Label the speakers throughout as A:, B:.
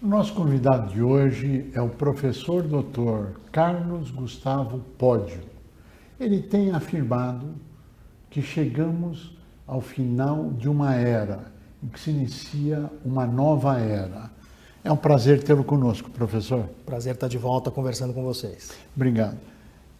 A: O nosso convidado de hoje é o professor Dr. Carlos Gustavo Pódio. Ele tem afirmado que chegamos ao final de uma era, em que se inicia uma nova era. É um prazer tê-lo conosco, professor.
B: Prazer estar de volta conversando com vocês.
A: Obrigado.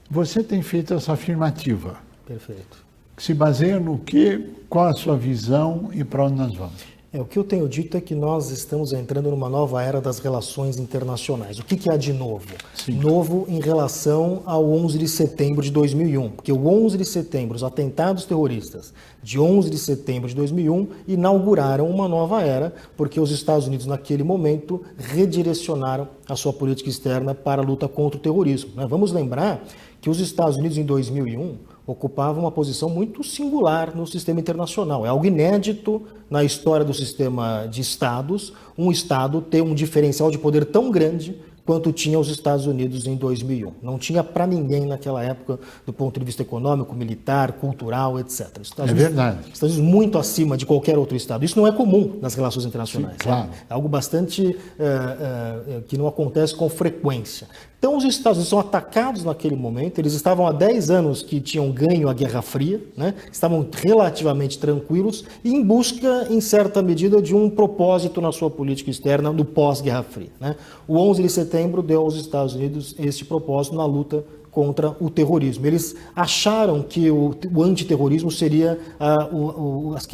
A: Você tem feito essa afirmativa.
B: Perfeito.
A: Que se baseia no quê? Qual a sua visão e para onde nós vamos?
B: O que eu tenho dito é que nós estamos entrando numa nova era das relações internacionais. O que há de novo?
A: Sim.
B: Novo em relação ao 11 de setembro de 2001, porque o 11 de setembro, os atentados terroristas de 11 de setembro de 2001 inauguraram uma nova era, porque os Estados Unidos naquele momento redirecionaram a sua política externa para a luta contra o terrorismo. Vamos lembrar que os Estados Unidos em 2001 ocupava uma posição muito singular no sistema internacional. É algo inédito na história do sistema de estados, um estado ter um diferencial de poder tão grande quanto tinha os Estados Unidos em 2001. Não tinha para ninguém naquela época, do ponto de vista econômico, militar, cultural, etc.
A: É verdade.
B: Estados Unidos muito acima de qualquer outro estado. Isso não é comum nas relações internacionais.
A: Sim, claro.
B: É algo bastante que não acontece com frequência. Então, os Estados Unidos são atacados naquele momento, eles estavam há 10 anos que tinham ganho a Guerra Fria, estavam relativamente tranquilos e em busca, em certa medida, de um propósito na sua política externa no pós-Guerra Fria. O 11 de setembro deu aos Estados Unidos este propósito na luta contra o terrorismo. Eles acharam que o antiterrorismo seria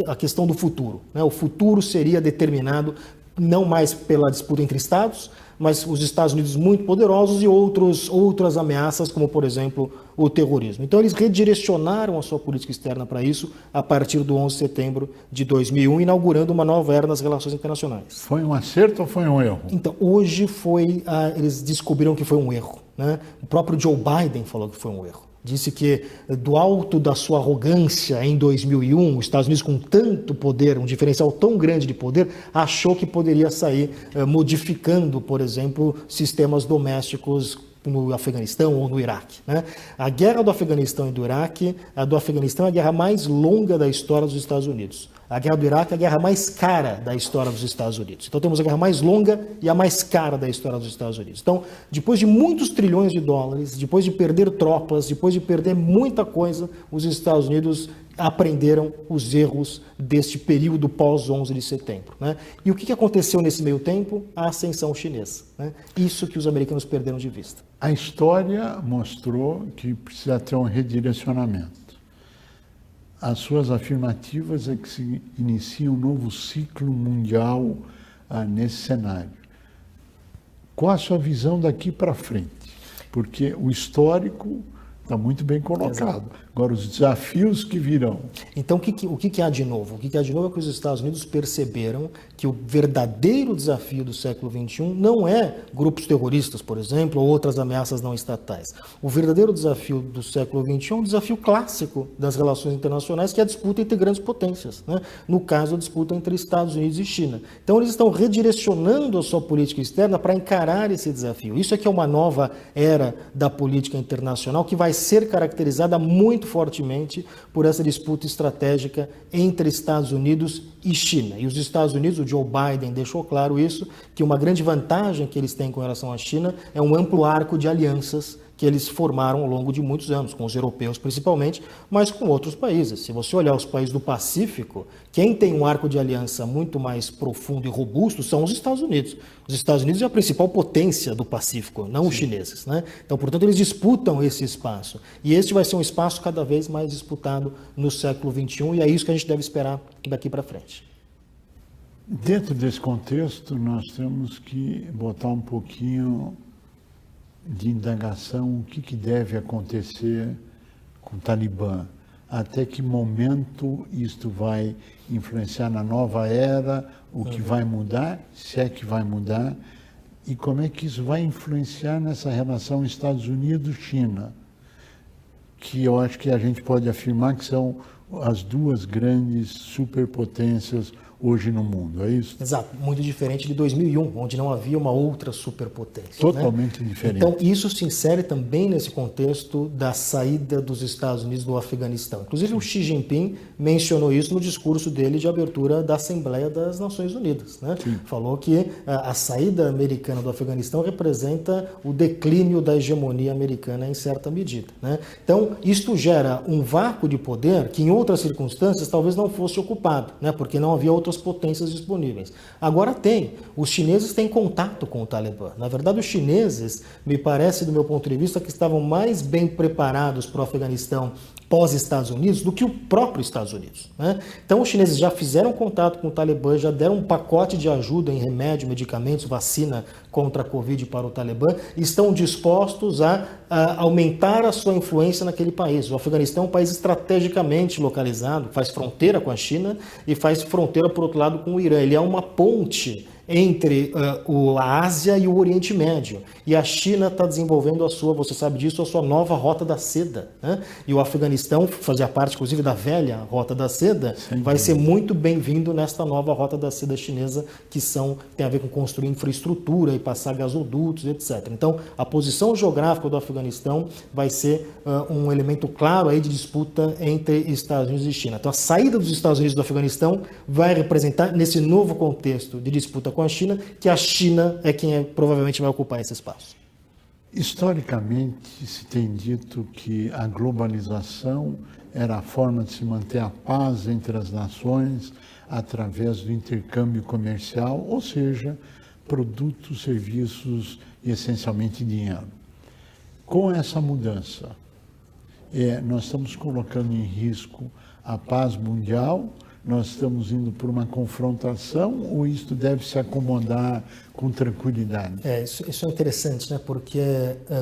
B: a questão do futuro. O futuro seria determinado não mais pela disputa entre Estados, mas os Estados Unidos muito poderosos e outras ameaças, como, por exemplo, o terrorismo. Então, eles redirecionaram a sua política externa para isso a partir do 11 de setembro de 2001, inaugurando uma nova era nas relações internacionais.
A: Foi um acerto ou foi um erro?
B: Então, hoje eles descobriram que foi um erro. O próprio Joe Biden falou que foi um erro. Disse que, do alto da sua arrogância em 2001, os Estados Unidos com tanto poder, um diferencial tão grande de poder, achou que poderia sair modificando, por exemplo, sistemas domésticos no Afeganistão ou no Iraque. A guerra do Afeganistão e do Iraque, a do Afeganistão é a guerra mais longa da história dos Estados Unidos. A guerra do Iraque é a guerra mais cara da história dos Estados Unidos. Então temos a guerra mais longa e a mais cara da história dos Estados Unidos. Então, depois de muitos trilhões de dólares, depois de perder tropas, depois de perder muita coisa, os Estados Unidos aprenderam os erros deste período pós-11 de setembro. E o que aconteceu nesse meio tempo? A ascensão chinesa. Isso que os americanos perderam de vista.
A: A história mostrou que precisa ter um redirecionamento. As suas afirmativas é que se inicia um novo ciclo mundial nesse cenário. Qual a sua visão daqui para frente? Porque o histórico está muito bem colocado. Exato. Agora, os desafios que virão.
B: Então, o que há de novo? O que há de novo é que os Estados Unidos perceberam que o verdadeiro desafio do século XXI não é grupos terroristas, por exemplo, ou outras ameaças não estatais. O verdadeiro desafio do século XXI é um desafio clássico das relações internacionais, que é a disputa entre grandes potências. No caso, a disputa entre Estados Unidos e China. Então, eles estão redirecionando a sua política externa para encarar esse desafio. Isso é que é uma nova era da política internacional que vai ser caracterizada muito fortemente por essa disputa estratégica entre Estados Unidos e China. E os Estados Unidos, o Joe Biden deixou claro isso, que uma grande vantagem que eles têm com relação à China é um amplo arco de alianças que eles formaram ao longo de muitos anos, com os europeus principalmente, mas com outros países. Se você olhar os países do Pacífico, quem tem um arco de aliança muito mais profundo e robusto são os Estados Unidos. Os Estados Unidos é a principal potência do Pacífico, não Sim. os chineses. Então, portanto, eles disputam esse espaço. E este vai ser um espaço cada vez mais disputado no século XXI, e é isso que a gente deve esperar daqui para frente.
A: Dentro desse contexto, nós temos que botar um pouquinho de indagação o que deve acontecer com o Talibã, até que momento isto vai influenciar na nova era, o que vai mudar, se é que vai mudar, e como é que isso vai influenciar nessa relação Estados Unidos-China, que eu acho que a gente pode afirmar que são as duas grandes superpotências hoje no mundo, é isso?
B: Exato, muito diferente de 2001, onde não havia uma outra superpotência.
A: Totalmente diferente.
B: Então, isso se insere também nesse contexto da saída dos Estados Unidos do Afeganistão. Inclusive, o Xi Jinping mencionou isso no discurso dele de abertura da Assembleia das Nações Unidas. Né? Falou que a saída americana do Afeganistão representa o declínio da hegemonia americana em certa medida. Né? Então, isto gera um vácuo de poder que, em outras circunstâncias, talvez não fosse ocupado, né? Porque não havia outras potências disponíveis. Agora tem. Os chineses têm contato com o Talibã. Na verdade, os chineses, me parece, do meu ponto de vista, que estavam mais bem preparados para o Afeganistão pós-Estados Unidos do que o próprio Estados Unidos. Né? Então, os chineses já fizeram contato com o Talibã, já deram um pacote de ajuda em remédio, medicamentos, vacina contra a Covid para o Talibã e estão dispostos a aumentar a sua influência naquele país. O Afeganistão é um país estrategicamente localizado, faz fronteira com a China e faz fronteira, por outro lado, com o Irã. Ele é uma ponte entre a Ásia e o Oriente Médio. E a China está desenvolvendo a sua, você sabe disso, a sua nova Rota da Seda. Né? E o Afeganistão, fazia parte, inclusive, da velha Rota da Seda, vai ser muito bem-vindo nesta nova Rota da Seda chinesa, que tem a ver com construir infraestrutura e passar gasodutos, etc. Então, a posição geográfica do Afeganistão vai ser um elemento claro aí de disputa entre Estados Unidos e China. Então, a saída dos Estados Unidos do Afeganistão vai representar, nesse novo contexto de disputa com a China, que a China é quem provavelmente vai ocupar esse espaço.
A: Historicamente, se tem dito que a globalização era a forma de se manter a paz entre as nações através do intercâmbio comercial, ou seja, produtos, serviços e essencialmente dinheiro. Com essa mudança, nós estamos colocando em risco a paz mundial. Nós estamos indo por uma confrontação ou isto deve se acomodar com tranquilidade?
B: Isso é interessante, né? Porque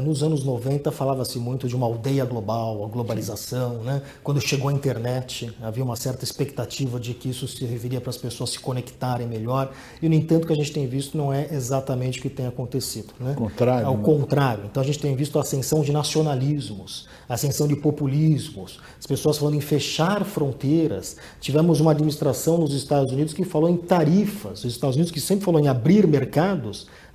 B: nos anos 90 falava-se muito de uma aldeia global, a globalização, né? Quando chegou a internet, havia uma certa expectativa de que isso serviria para as pessoas se conectarem melhor e, no entanto, o que a gente tem visto não é exatamente o que tem acontecido, né?
A: Contrário,
B: ao contrário. Então, a gente tem visto a ascensão de nacionalismos, a ascensão de populismos, as pessoas falando em fechar fronteiras. Tivemos uma administração nos Estados Unidos que falou em tarifas. Os Estados Unidos, que sempre falou em abrir mercados,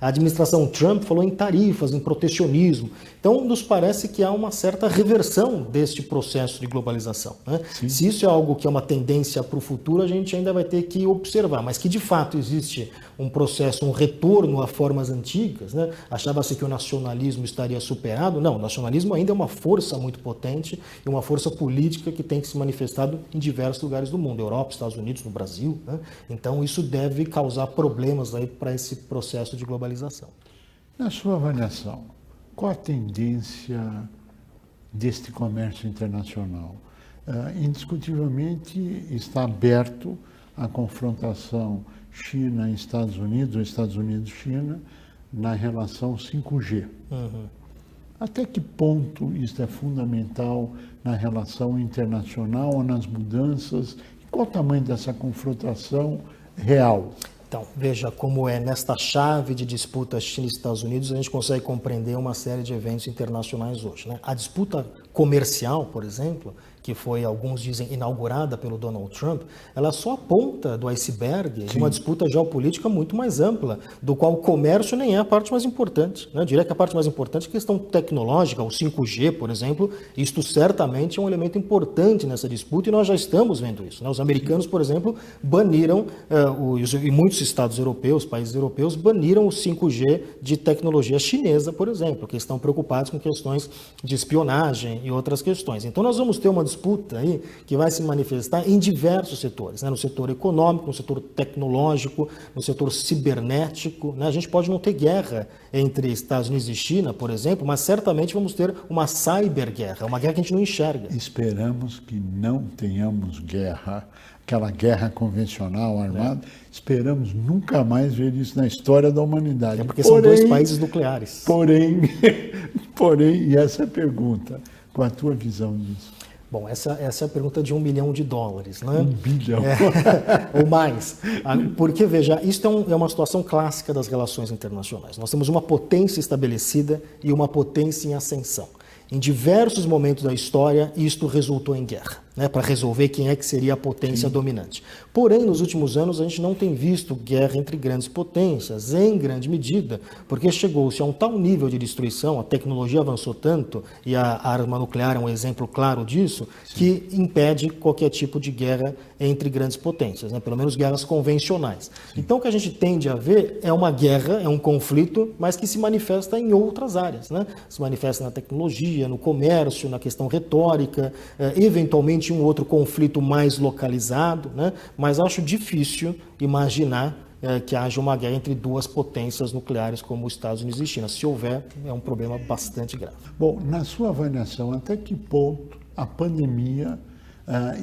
B: a administração Trump falou em tarifas, em protecionismo. Então, nos parece que há uma certa reversão deste processo de globalização. Né? Se isso é algo que é uma tendência para o futuro, a gente ainda vai ter que observar. Mas que, de fato, existe um processo, um retorno a formas antigas. Né? Achava-se que o nacionalismo estaria superado. Não, o nacionalismo ainda é uma força muito potente e uma força política que tem se manifestado em diversos lugares do mundo. Europa, Estados Unidos, no Brasil. Né? Então, isso deve causar problemas aí para esse processo de globalização.
A: Na sua avaliação, qual a tendência deste comércio internacional? Indiscutivelmente está aberto a confrontação China-Estados Unidos ou Estados Unidos-China na relação 5G. Até que ponto isso é fundamental na relação internacional ou nas mudanças? Qual o tamanho dessa confrontação real?
B: Então, veja como nesta chave de disputa China e Estados Unidos, a gente consegue compreender uma série de eventos internacionais hoje. Né? A disputa comercial, por exemplo, que foi, alguns dizem, inaugurada pelo Donald Trump, ela é só a ponta do iceberg de uma disputa geopolítica muito mais ampla, do qual o comércio nem é a parte mais importante. Né? Eu diria que a parte mais importante é a questão tecnológica, o 5G, por exemplo. Isto certamente é um elemento importante nessa disputa e nós já estamos vendo isso. Né? Os americanos, por exemplo, baniram, e muitos estados europeus, países europeus, baniram o 5G de tecnologia chinesa, por exemplo, porque estão preocupados com questões de espionagem e outras questões. Então nós vamos ter uma disputa aí que vai se manifestar em diversos setores, né? No setor econômico, no setor tecnológico, no setor cibernético. Né? A gente pode não ter guerra entre Estados Unidos e China, por exemplo, mas certamente vamos ter uma cyberguerra, uma guerra que a gente não enxerga.
A: Esperamos que não tenhamos guerra, aquela guerra convencional, armada. Esperamos nunca mais ver isso na história da humanidade.
B: Porque são dois países nucleares.
A: Porém, e essa é a pergunta, com a tua visão disso?
B: Bom, essa é a pergunta de $1 bilhão, né?
A: $1 bilhão.
B: Ou mais. Porque, veja, isso é uma situação clássica das relações internacionais. Nós temos uma potência estabelecida e uma potência em ascensão. Em diversos momentos da história, isto resultou em guerra. né, para resolver quem é que seria a potência dominante. Porém, nos últimos anos, a gente não tem visto guerra entre grandes potências, em grande medida, porque chegou-se a um tal nível de destruição, a tecnologia avançou tanto, e a arma nuclear é um exemplo claro disso, que impede qualquer tipo de guerra entre grandes potências, né, pelo menos guerras convencionais. Então, o que a gente tende a ver é uma guerra, é um conflito, mas que se manifesta em outras áreas, né? Se manifesta na tecnologia, no comércio, na questão retórica, eventualmente um outro conflito mais localizado, né? Mas acho difícil imaginar que haja uma guerra entre duas potências nucleares como os Estados Unidos e China. Se houver, é um problema bastante grave.
A: Bom, na sua avaliação, até que ponto a pandemia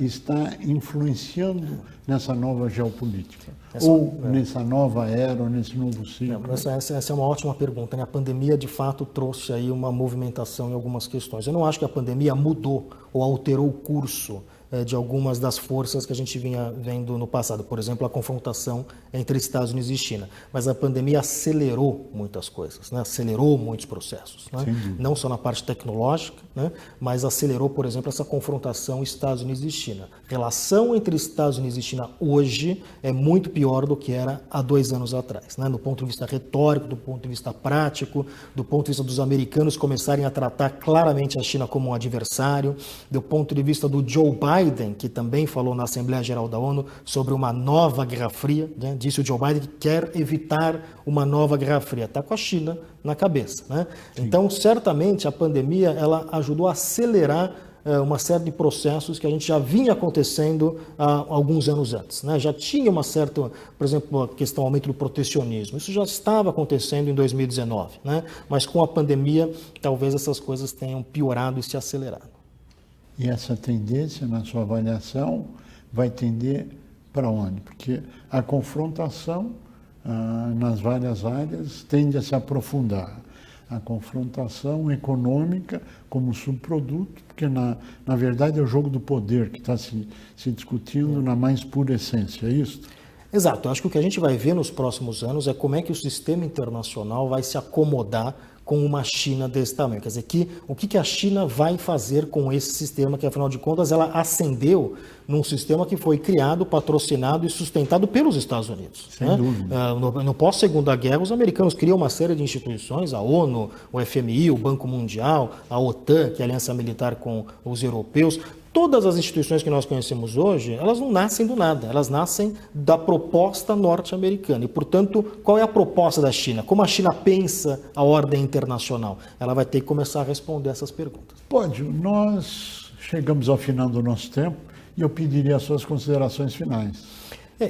A: está influenciando nessa nova geopolítica? Nessa nova era, ou nesse novo ciclo?
B: Essa é uma ótima pergunta, né? A pandemia, de fato, trouxe aí uma movimentação em algumas questões. Eu não acho que a pandemia mudou ou alterou o curso de algumas das forças que a gente vinha vendo no passado, por exemplo, a confrontação entre Estados Unidos e China. Mas a pandemia acelerou muitas coisas, né? Acelerou muitos processos, né? Não só na parte tecnológica, né? Mas acelerou, por exemplo, essa confrontação Estados Unidos e China. A relação entre Estados Unidos e China hoje é muito pior do que era há 2 anos atrás, né? Do ponto de vista retórico, do ponto de vista prático, do ponto de vista dos americanos começarem a tratar claramente a China como um adversário, do ponto de vista do Joe Biden, que também falou na Assembleia Geral da ONU sobre uma nova Guerra Fria, né? Disse o Joe Biden que quer evitar uma nova Guerra Fria. Está com a China na cabeça, né? Então, certamente, a pandemia ela ajudou a acelerar uma série de processos que a gente já vinha acontecendo há alguns anos antes, né? Já tinha uma certa, por exemplo, a questão do aumento do protecionismo. Isso já estava acontecendo em 2019, né? Mas com a pandemia, talvez essas coisas tenham piorado e se acelerado.
A: E essa tendência, na sua avaliação, vai tender para onde? Porque a confrontação nas várias áreas tende a se aprofundar. A confrontação econômica como subproduto, porque na verdade é o jogo do poder que está se discutindo na mais pura essência, é isso?
B: Exato. Eu acho que o que a gente vai ver nos próximos anos é como é que o sistema internacional vai se acomodar com uma China desse tamanho. Quer dizer, o que a China vai fazer com esse sistema que, afinal de contas, ela ascendeu num sistema que foi criado, patrocinado e sustentado pelos Estados Unidos.
A: Sem
B: né?
A: dúvida.
B: No pós-Segunda Guerra, os americanos criam uma série de instituições, a ONU, o FMI, o Banco Mundial, a OTAN, que é a aliança militar com os europeus. Todas as instituições que nós conhecemos hoje, elas não nascem do nada, elas nascem da proposta norte-americana. E, portanto, qual é a proposta da China? Como a China pensa a ordem internacional? Ela vai ter que começar a responder essas perguntas.
A: Pódio, nós chegamos ao final do nosso tempo e eu pediria as suas considerações finais.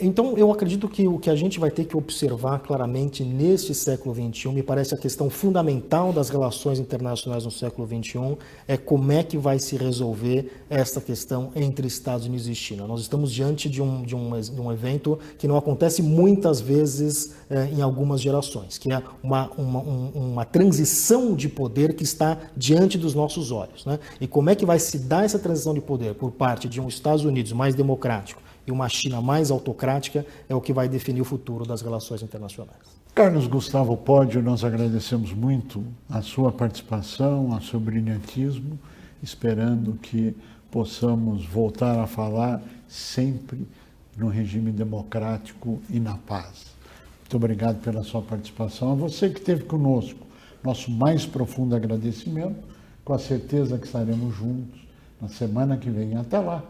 B: Então, eu acredito que o que a gente vai ter que observar claramente neste século XXI, me parece a questão fundamental das relações internacionais no século XXI, é como é que vai se resolver essa questão entre Estados Unidos e China. Nós estamos diante de um evento que não acontece muitas vezes em algumas gerações, que é uma transição de poder que está diante dos nossos olhos, né? E como é que vai se dar essa transição de poder por parte de um Estados Unidos mais democrático e uma China mais autocrática é o que vai definir o futuro das relações internacionais.
A: Carlos Gustavo Pódio, nós agradecemos muito a sua participação, o seu brilhantismo, esperando que possamos voltar a falar sempre no regime democrático e na paz. Muito obrigado pela sua participação. A você que esteve conosco, nosso mais profundo agradecimento, com a certeza que estaremos juntos na semana que vem. Até lá!